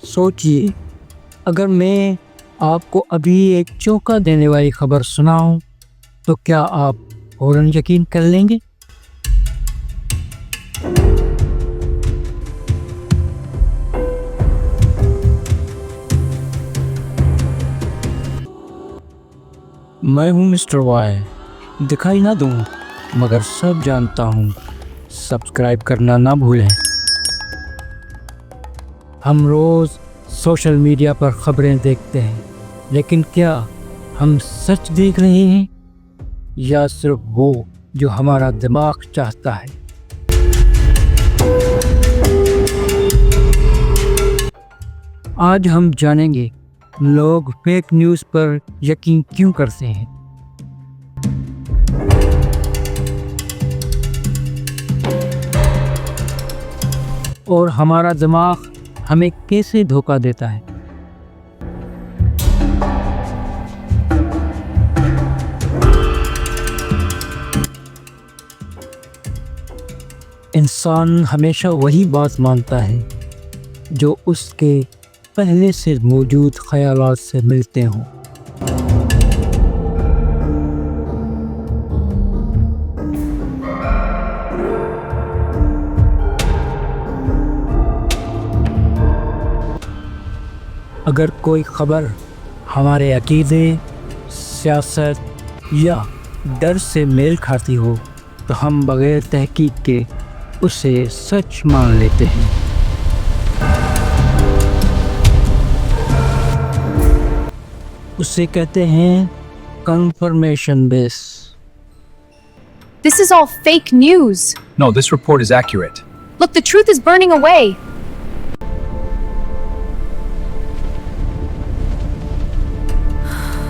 سوچئے اگر میں آپ کو ابھی ایک چونکا دینے والی خبر سناؤں تو کیا آپ فوراً یقین کر لیں گے؟ میں ہوں مسٹر وائی، دکھائی نہ دوں مگر سب جانتا ہوں، سبسکرائب کرنا نہ بھولیں۔ ہم روز سوشل میڈیا پر خبریں دیکھتے ہیں، لیکن کیا ہم سچ دیکھ رہے ہیں یا صرف وہ جو ہمارا دماغ چاہتا ہے؟ آج ہم جانیں گے لوگ فیک نیوز پر یقین کیوں کرتے ہیں، اور ہمارا دماغ ہمیں کیسے دھوکہ دیتا ہے۔ انسان ہمیشہ وہی بات مانتا ہے جو اس کے پہلے سے موجود خیالات سے ملتے ہوں۔ اگر کوئی خبر ہمارے عقیدے، سیاست یا ڈر سے میل کھاتی ہو تو ہم بغیر تحقیق کے اسے سچ مان لیتے ہیں۔ اسے کہتے ہیں confirmation base. This is all fake news. No, this report is accurate. Look, the truth is burning away.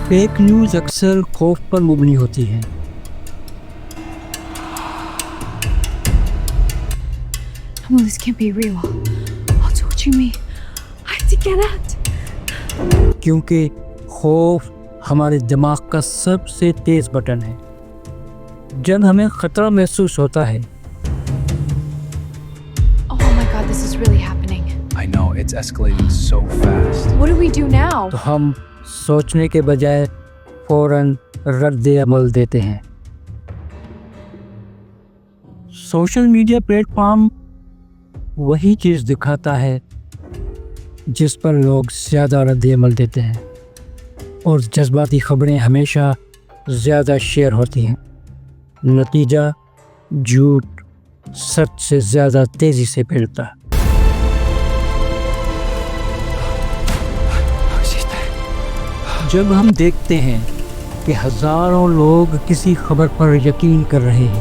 Fake news اکثر خوف پر مبنی ہوتی ہے۔ Oh, this can't be real. Oh, do what you mean. I have to get out. کیونکہ خوف ہمارے دماغ کا سب سے تیز بٹن ہے۔ جب ہمیں خطرہ محسوس ہوتا ہے Oh my God, this is really happening. I know, it's escalating so fast. What do we do now? تو ہم سوچنے کے بجائے فوراً رد عمل دیتے ہیں۔ سوشل میڈیا پلیٹ فارم وہی چیز دکھاتا ہے جس پر لوگ زیادہ رد عمل دیتے ہیں، اور جذباتی خبریں ہمیشہ زیادہ شیئر ہوتی ہیں۔ نتیجہ جھوٹ سچ سے زیادہ تیزی سے پھیلتا ہے۔ جب ہم دیکھتے ہیں کہ ہزاروں لوگ کسی خبر پر یقین کر رہے ہیں،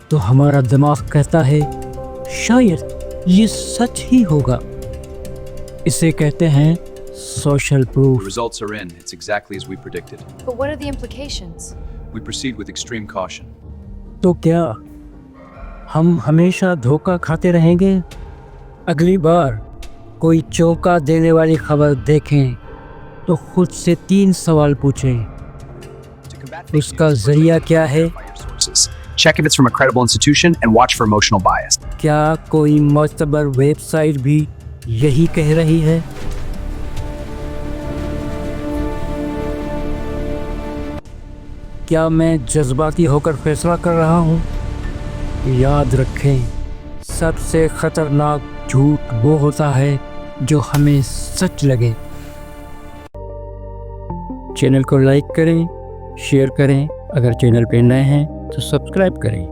تو ہمارا دماغ کہتا ہے شاید یہ سچ ہی ہوگا۔ اسے کہتے ہیں social The proof. results are in. It's exactly as we predicted. But what are the implications? We proceed with extreme caution. تو کیا ہم ہمیشہ دھوکہ کھاتے رہیں گے؟ اگلی بار کوئی چونکا دینے والی خبر دیکھیں تو خود سے 3 سوال پوچھیں۔ To combat fake اس کا news, ذریعہ کیا ہے؟ verify your sources. Check if it's from a credible institution and watch for emotional bias. کیا کوئی معتبر ویب سائٹ بھی یہی کہہ رہی ہے؟ کیا میں جذباتی ہو کر فیصلہ کر رہا ہوں؟ یاد رکھیں، سب سے خطرناک جھوٹ وہ ہوتا ہے جو ہمیں سچ لگے۔ چینل کو لائک کریں، شیئر کریں، اگر چینل پہ نئے ہیں تو سبسکرائب کریں۔